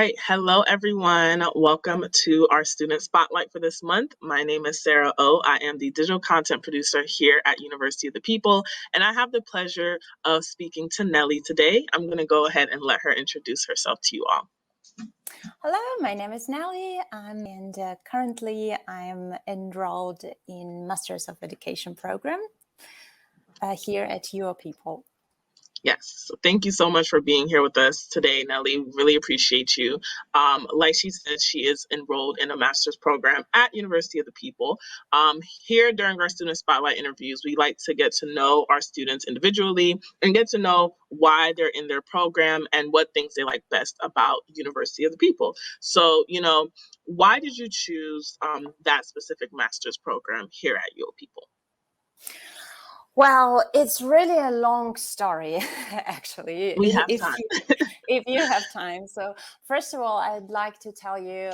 right. Hello, everyone. Welcome to our student spotlight for this month. My name is Sarah O. I am the digital content producer here at University of the People, and I have the pleasure of speaking to Nelli today. I'm going to go ahead and let her introduce herself to you all. Hello, my name is Nelli, and currently I'm enrolled in Masters of Education program here at UoPeople. Yes. So thank you so much for being here with us today, Nelli. Really appreciate you. Like she said, she is enrolled in a master's program at University of the People. Here during our student spotlight interviews, we like to get to know our students individually and get to know why they're in their program and what things they like best about University of the People. So, why did you choose that specific master's program here at UoPeople? Well, it's really a long story, actually. We have time. If you have time. So first of all, I'd like to tell you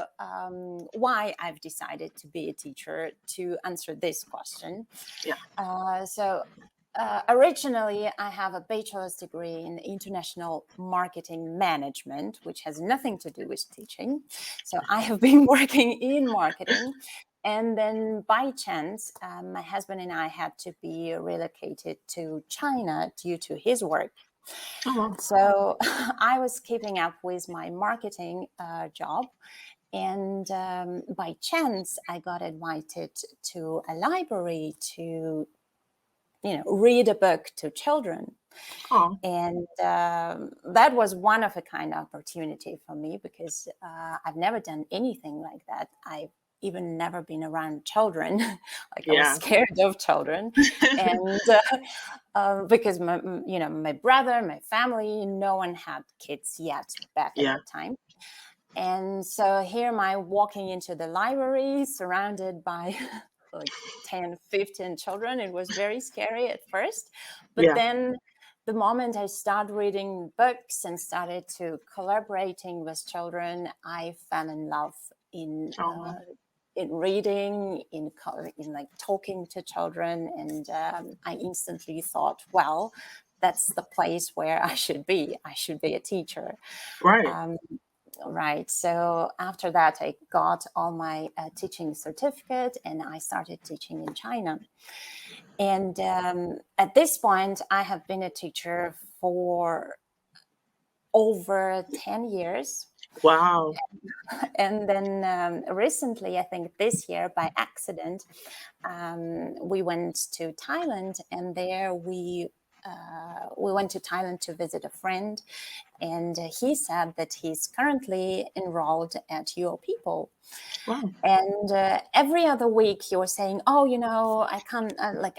why I've decided to be a teacher to answer this question. Yeah. Originally, I have a bachelor's degree in international marketing management, which has nothing to do with teaching. So I have been working in marketing. And then by chance, my husband and I had to be relocated to China due to his work. Oh. So I was keeping up with my marketing job. And by chance, I got invited to a library to, read a book to children. Oh. And that was one of a kind opportunity for me because I've never done anything like that. I've even never been around children. I was scared of children. And because my brother, my family, no one had kids yet back at that time. And so here am I walking into the library surrounded by like 10, 15 children. It was very scary at first, but then the moment I started reading books and started to collaborating with children, I fell in love in reading, in like talking to children, and I instantly thought, well, that's the place where I should be. I should be a teacher. Right. Right. So after that, I got all my teaching certificate and I started teaching in China. And at this point, I have been a teacher for over 10 years. Wow. And then recently, I think this year, by accident, we went to Thailand, and there we went to Thailand to visit a friend, and he said that he's currently enrolled at UoPeople. Wow. And every other week he was saying, I can't,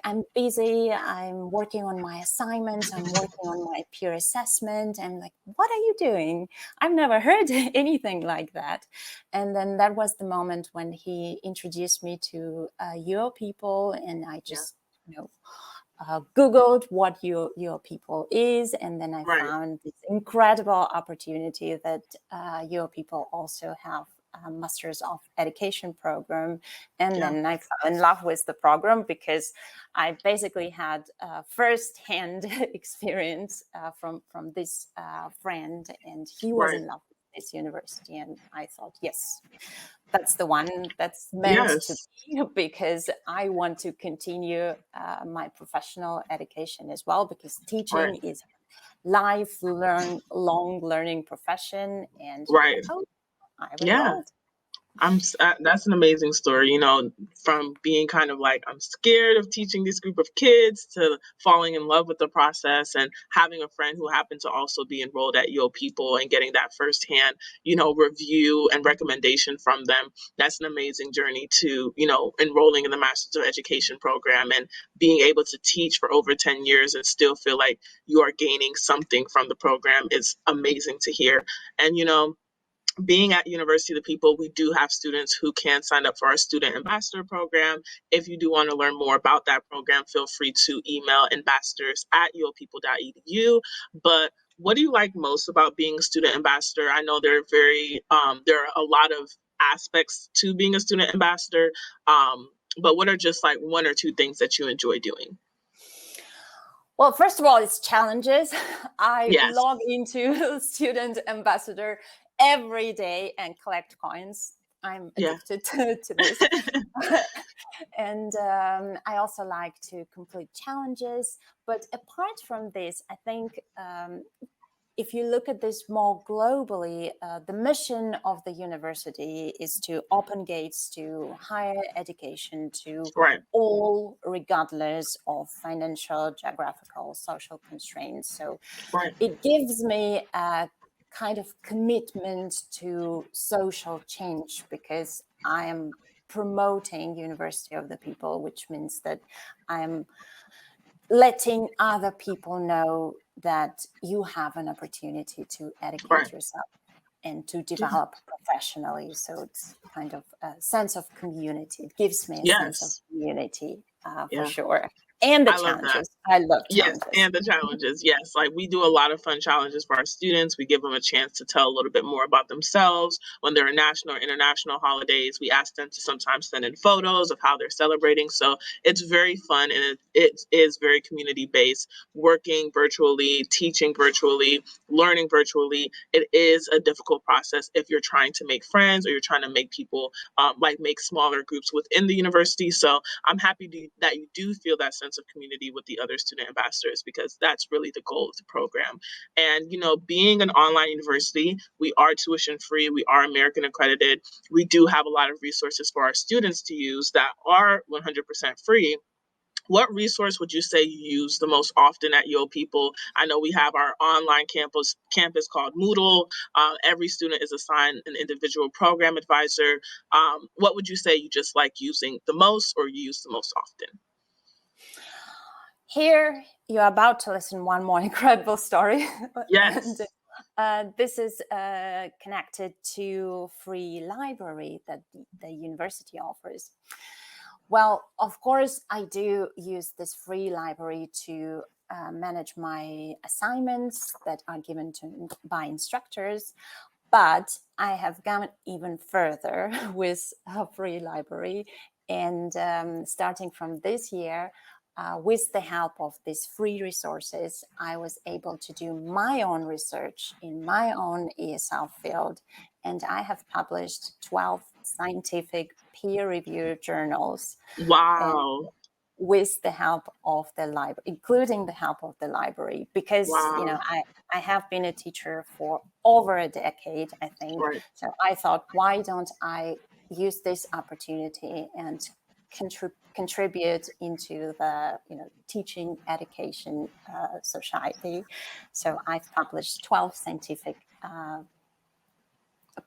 I'm busy, I'm working on my assignments, I'm working on my peer assessment. I'm like, what are you doing? I've never heard anything like that. And then that was the moment when he introduced me to UoPeople, and I just, Googled what UoPeople is, and then I found this incredible opportunity that UoPeople also have a Masters of Education program. And then I fell in love with the program because I basically had first-hand experience from this friend, and he was in love with this university, and I thought, yes, that's the one that's meant to be, because I want to continue my professional education as well, because teaching is lifelong learning profession. And I enrolled. That's an amazing story, from being kind of like, I'm scared of teaching this group of kids, to falling in love with the process and having a friend who happened to also be enrolled at UoPeople and getting that firsthand, review and recommendation from them. That's an amazing journey to, enrolling in the Masters of Education program and being able to teach for over 10 years and still feel like you are gaining something from the program is amazing to hear. And, being at University of the People, we do have students who can sign up for our Student Ambassador program. If you do want to learn more about that program, feel free to email ambassadors@uopeople.edu. But what do you like most about being a student ambassador? I know there are a lot of aspects to being a student ambassador, but what are just like one or two things that you enjoy doing? Well, first of all, it's challenges. I log into Student Ambassador every day and collect coins. I'm addicted to this. And I also like to complete challenges. But apart from this, I think if you look at this more globally, the mission of the university is to open gates to higher education to all, regardless of financial, geographical, social constraints. So it gives me a kind of commitment to social change, because I am promoting University of the People, which means that I'm letting other people know that you have an opportunity to educate yourself and to develop professionally. So it's kind of a sense of community. It gives me a sense of community for sure. And the challenges. I love challenges. Yes, and the challenges. Yes, like we do a lot of fun challenges for our students. We give them a chance to tell a little bit more about themselves. When there are national or international holidays, we ask them to sometimes send in photos of how they're celebrating. So it's very fun, and it is very community-based. Working virtually, teaching virtually, learning virtually, it is a difficult process if you're trying to make friends or you're trying to make people make smaller groups within the university. So I'm happy that you do feel that sense of community with the other student ambassadors, because that's really the goal of the program. And, being an online university, we are tuition free, we are American accredited. We do have a lot of resources for our students to use that are 100% free. What resource would you say you use the most often at UoPeople? I know we have our online campus called Moodle. Every student is assigned an individual program advisor. What would you say you just like using the most, or you use the most often? Here, you're about to listen one more incredible story. Yes. And, this is connected to free library that the university offers. Well, of course, I do use this free library to manage my assignments that are given by instructors. But I have gone even further with a free library. And starting from this year, with the help of these free resources, I was able to do my own research in my own ESL field. And I have published 12 scientific peer-reviewed journals. Wow. With the help of the library, including the help of the library, because, I have been a teacher for over a decade, I think. So I thought, why don't I use this opportunity and contribute into the teaching education society. So I've published 12 scientific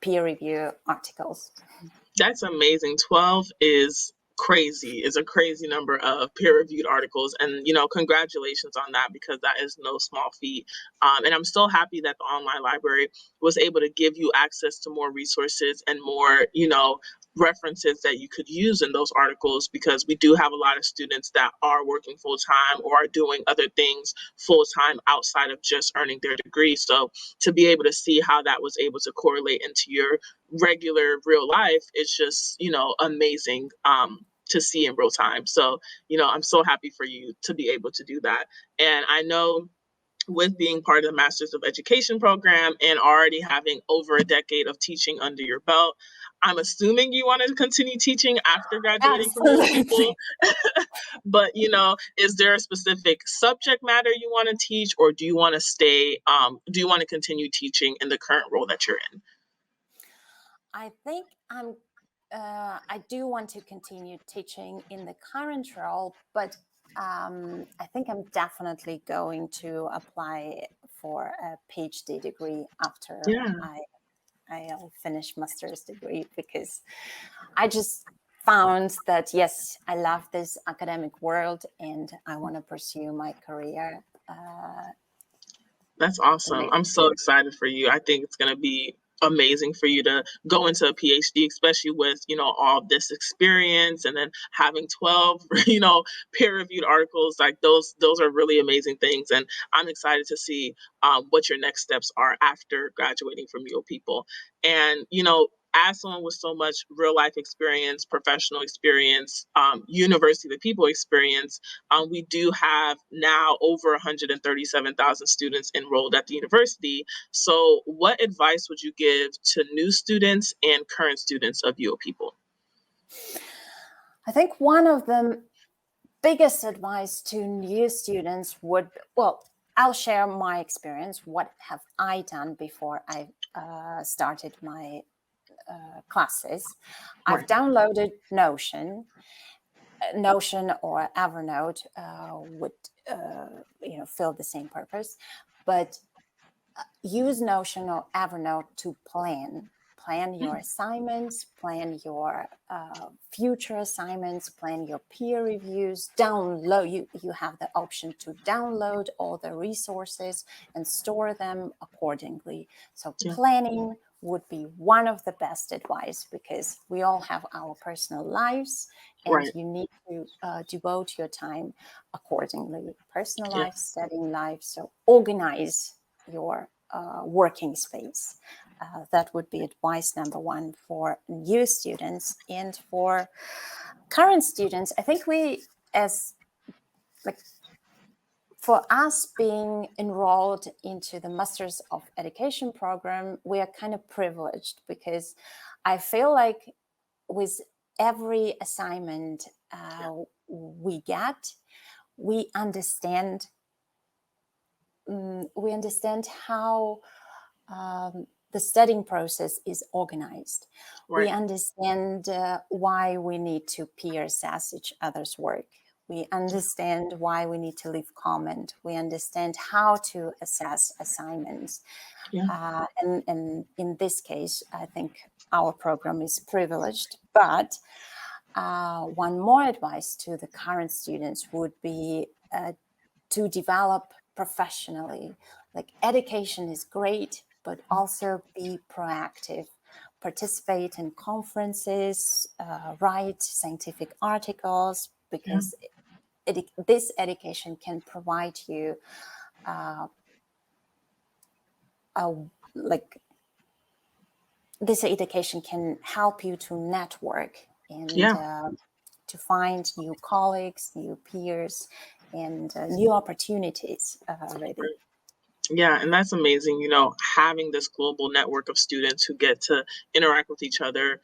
peer review articles. That's amazing. 12 is crazy, is a crazy number of peer-reviewed articles, and congratulations on that, because that is no small feat. And I'm so happy that the online library was able to give you access to more resources and more references that you could use in those articles, because we do have a lot of students that are working full-time or are doing other things full-time outside of just earning their degree. So to be able to see how that was able to correlate into your regular real life, it's just amazing to see in real time. So I'm so happy for you to be able to do that. And I know, with being part of the Masters of Education program and already having over a decade of teaching under your belt, I'm assuming you want to continue teaching after graduating from UoPeople. But is there a specific subject matter you want to teach, or do you want to do you want to continue teaching in the current role that you're in? I think I do want to continue teaching in the current role, but I think I'm definitely going to apply for a PhD degree after I'll finish master's degree, because I just found that, yes, I love this academic world and I want to pursue my career. That's awesome. I'm so excited for you. I think it's going to be amazing for you to go into a PhD, especially with, all this experience, and then having 12, peer-reviewed articles. Like those are really amazing things. And I'm excited to see what your next steps are after graduating from UoPeople. And, as someone with so much real life experience, professional experience, University of the People experience, we do have now over 137,000 students enrolled at the university. So what advice would you give to new students and current students of UoPeople? I think one of the biggest advice to new students would, well, I'll share my experience. What have I done before I started my classes? I've downloaded Notion or Evernote would fill the same purpose, but use Notion or Evernote to plan your assignments, plan your future assignments, plan your peer reviews, download. You have the option to download all the resources and store them accordingly. So planning would be one of the best advice, because we all have our personal lives, and you need to devote your time accordingly. Personal life, studying life. So organize your working space. That would be advice number one for new students. And for current students, I think for us being enrolled into the Masters of Education program, we are kind of privileged, because I feel like with every assignment we get, we understand how the studying process is organized. We understand why we need to peer assess each other's work. We understand why we need to leave comment. We understand how to assess assignments. And in this case, I think our program is privileged. But one more advice to the current students would be to develop professionally. Like, education is great, but also be proactive. Participate in conferences, write scientific articles, because this education can provide you this education can help you to network and to find new colleagues, new peers, and new opportunities already. Yeah, and that's amazing, having this global network of students who get to interact with each other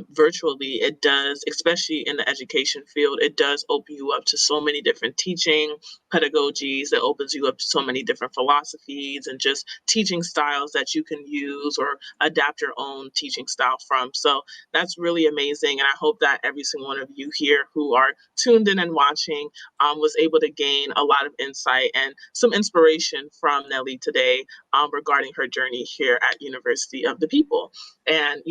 virtually. It does, especially in the education field, it does open you up to so many different teaching pedagogies. It opens you up to so many different philosophies and just teaching styles that you can use or adapt your own teaching style from. So that's really amazing. And I hope that every single one of you here who are tuned in and watching was able to gain a lot of insight and some inspiration from Nelli today regarding her journey here at University of the People. And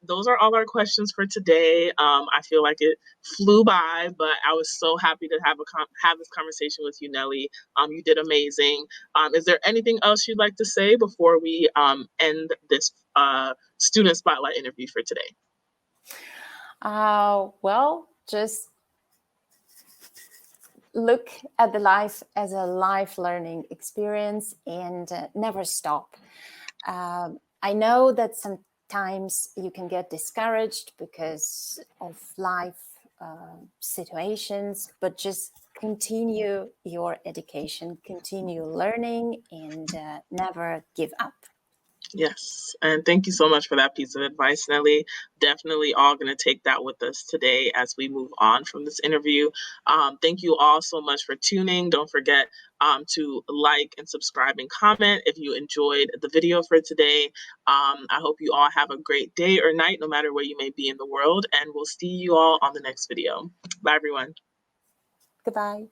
those are all our questions for today. I feel like it flew by, but I was so happy to have this conversation with you, Nelli. You did amazing. Is there anything else you'd like to say before we end this student spotlight interview for today? Well, just look at the life as a life learning experience, and never stop. I know that sometimes you can get discouraged because of life situations, but just continue your education, continue learning, and never give up. Yes, and thank you so much for that piece of advice, Nelli. Definitely all going to take that with us today as we move on from this interview. Thank you all so much for tuning. Don't forget to like and subscribe and comment if you enjoyed the video for today. I hope you all have a great day or night, no matter where you may be in the world, and we'll see you all on the next video. Bye, everyone. Goodbye.